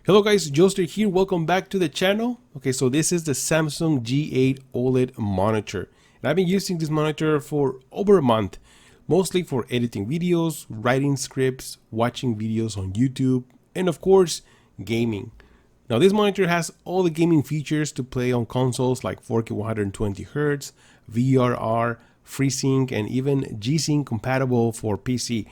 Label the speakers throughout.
Speaker 1: Hello guys, Joelster here. Welcome back to the channel. Okay, so this is the Samsung G8 Oled monitor. And I've been using this monitor for over a month, mostly for editing videos, writing scripts, watching videos on YouTube, and of course, gaming. Now this monitor has all the gaming features to play on consoles like 4K 120Hz, VRR, FreeSync, and even G-Sync compatible for PC.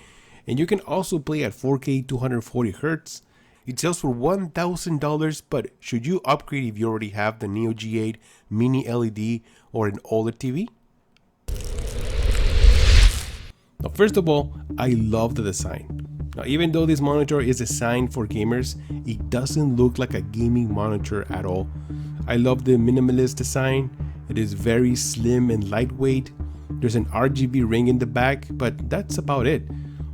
Speaker 1: And you can also play at 4K 240Hz. It sells for $1,000, but should you upgrade if you already have the Neo G8 Mini LED or an OLED TV? Now, first of all, I love the design. Now, even though this monitor is designed for gamers, it doesn't look like a gaming monitor at all. I love the minimalist design. It is very slim and lightweight. There's an RGB ring in the back, but that's about it.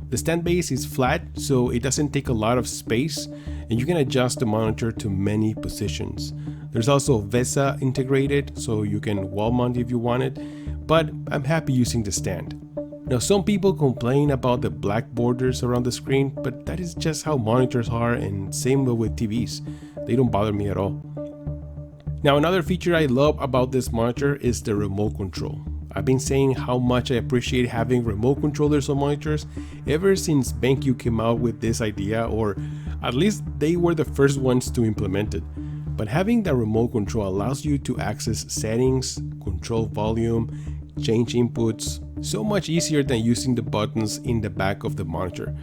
Speaker 1: The stand base is flat, so it doesn't take a lot of space, and you can adjust the monitor to many positions. There's also VESA integrated, so you can wall mount if you want it, but I'm happy using the stand. Now, some people complain about the black borders around the screen, but that is just how monitors are, and same with TVs. They don't bother me at all. Now, another feature I love about this monitor is the remote control. I've been saying how much I appreciate having remote controllers on monitors ever since BenQ came out with this idea, or at least they were the first ones to implement it. But having the remote control allows you to access settings, control volume, change inputs, so much easier than using the buttons in the back of the monitor.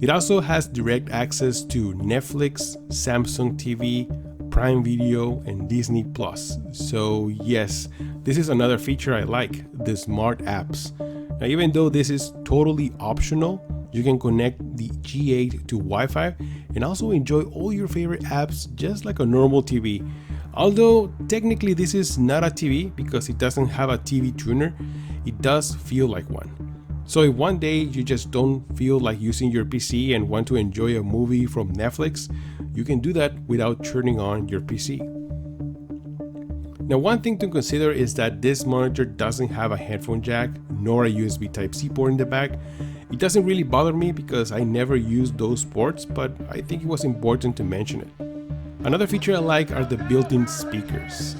Speaker 1: It also has direct access to Netflix, Samsung TV, Prime Video, and Disney Plus. So yes, this is another feature I like, the smart apps. Now, even though this is totally optional, you can connect the G8 to Wi-Fi and also enjoy all your favorite apps just like a normal TV. Although technically this is not a TV because it doesn't have a TV tuner, it does feel like one. So if one day you just don't feel like using your PC and want to enjoy a movie from Netflix, you can do that without turning on your PC. Now, one thing to consider is that this monitor doesn't have a headphone jack nor a USB Type-C port in the back. It doesn't really bother me because I never use those ports, but I think it was important to mention it. Another feature I like are the built-in speakers.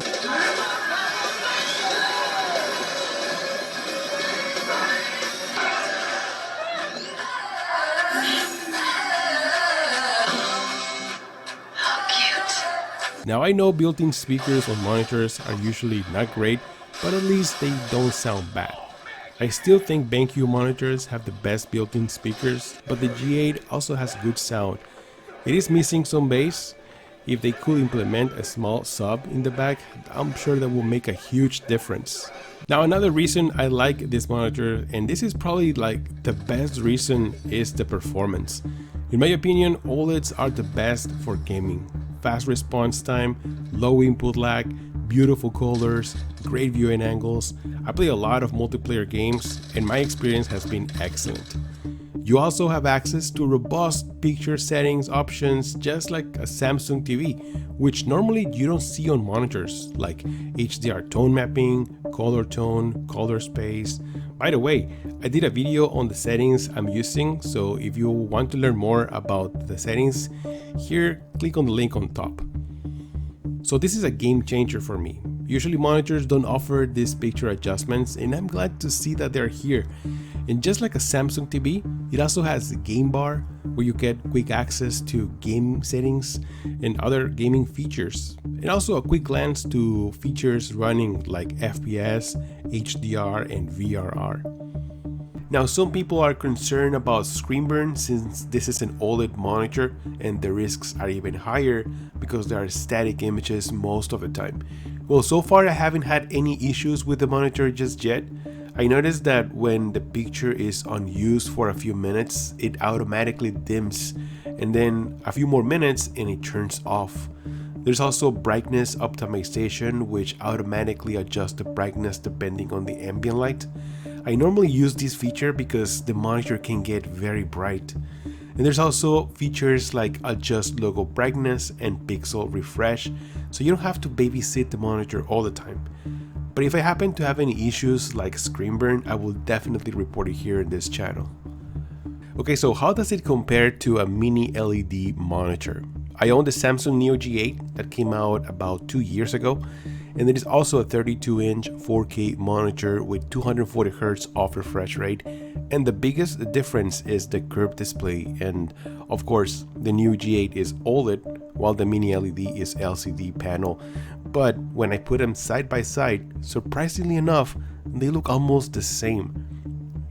Speaker 1: Now, I know built-in speakers on monitors are usually not great, but at least they don't sound bad. I still think BenQ monitors have the best built-in speakers, but the G8 also has good sound. It is missing some bass. If they could implement a small sub in the back, I'm sure that will make a huge difference. Now, another reason I like this monitor, and this is probably like the best reason, is the performance. In my opinion, OLEDs are the best for gaming. Fast response time, low input lag, beautiful colors, great viewing angles. I play a lot of multiplayer games and my experience has been excellent. You also have access to robust picture settings options just like a Samsung TV, which normally you don't see on monitors, like HDR tone mapping, color tone, color space. By the way, I did a video on the settings I'm using, so if you want to learn more about the settings, here click on the link on top. So this is a game changer for me. Usually monitors don't offer these picture adjustments, and I'm glad to see that they're here. And just like a Samsung TV, it also has a game bar where you get quick access to game settings and other gaming features, and also a quick glance to features running like FPS, HDR, and VRR. Now, some people are concerned about screen burn since this is an OLED monitor and the risks are even higher because there are static images most of the time. Well, so far I haven't had any issues with the monitor just yet. I noticed that when the picture is unused for a few minutes, it automatically dims, and then a few more minutes and it turns off. There's also brightness optimization, which automatically adjusts the brightness depending on the ambient light. I normally use this feature because the monitor can get very bright. And there's also features like adjust logo brightness and pixel refresh, so you don't have to babysit the monitor all the time. But if I happen to have any issues like screen burn, I will definitely report it here in this channel. Okay, so how does it compare to a mini LED monitor? I own the Samsung Neo G8 that came out about 2 years ago, and it is also a 32-inch 4K monitor with 240Hz off refresh rate, and the biggest difference is the curved display, and of course the new G8 is OLED while the mini LED is LCD panel. But when I put them side by side, surprisingly enough, they look almost the same.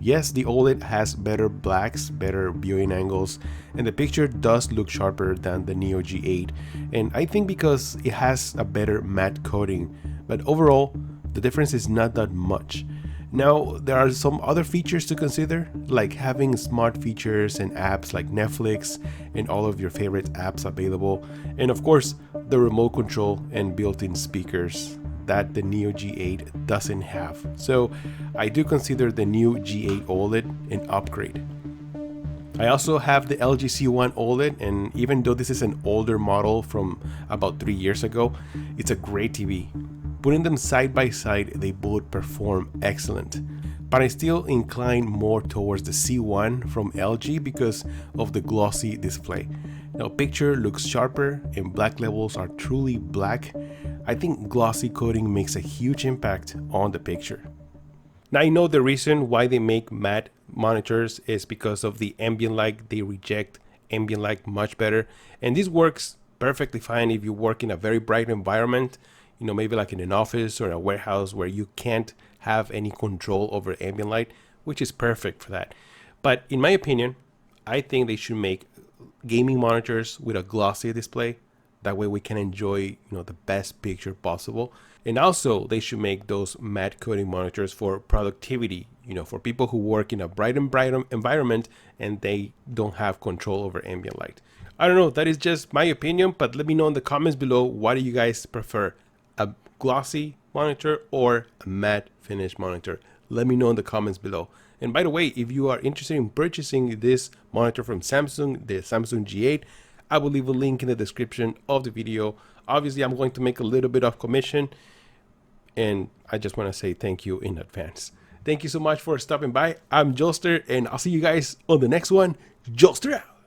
Speaker 1: Yes, the OLED has better blacks, better viewing angles, and the picture does look sharper than the Neo G8, and I think because it has a better matte coating, but overall, the difference is not that much. Now, there are some other features to consider, like having smart features and apps like Netflix and all of your favorite apps available, and of course, the remote control and built-in speakers that the Neo G8 doesn't have. So I do consider the new G8 OLED an upgrade. I also have the LG C1 OLED, and even though this is an older model from about 3 years ago, it's a great TV. Putting them side by side, they both perform excellent. But I still incline more towards the C1 from LG because of the glossy display. Now, picture looks sharper and black levels are truly black. I think glossy coating makes a huge impact on the picture. Now, I know the reason why they make matte monitors is because of the ambient light. They reject ambient light much better, and this works perfectly fine if you work in a very bright environment, maybe like in an office or a warehouse where you can't have any control over ambient light, which is perfect for that. But in my opinion, I think they should make gaming monitors with a glossy display. That way we can enjoy, the best picture possible. And also they should make those matte coating monitors for productivity, for people who work in a bright environment and they don't have control over ambient light. I don't know, that is just my opinion, but let me know in the comments below, what do you guys prefer? A glossy monitor or a matte finish monitor? Let me know in the comments below. And by the way, if you are interested in purchasing this monitor from Samsung, the Samsung G8, I will leave a link in the description of the video. Obviously, I'm going to make a little bit of commission, and I just want to say thank you in advance. Thank you so much for stopping by. I'm Joelster, and I'll see you guys on the next one. Joelster out!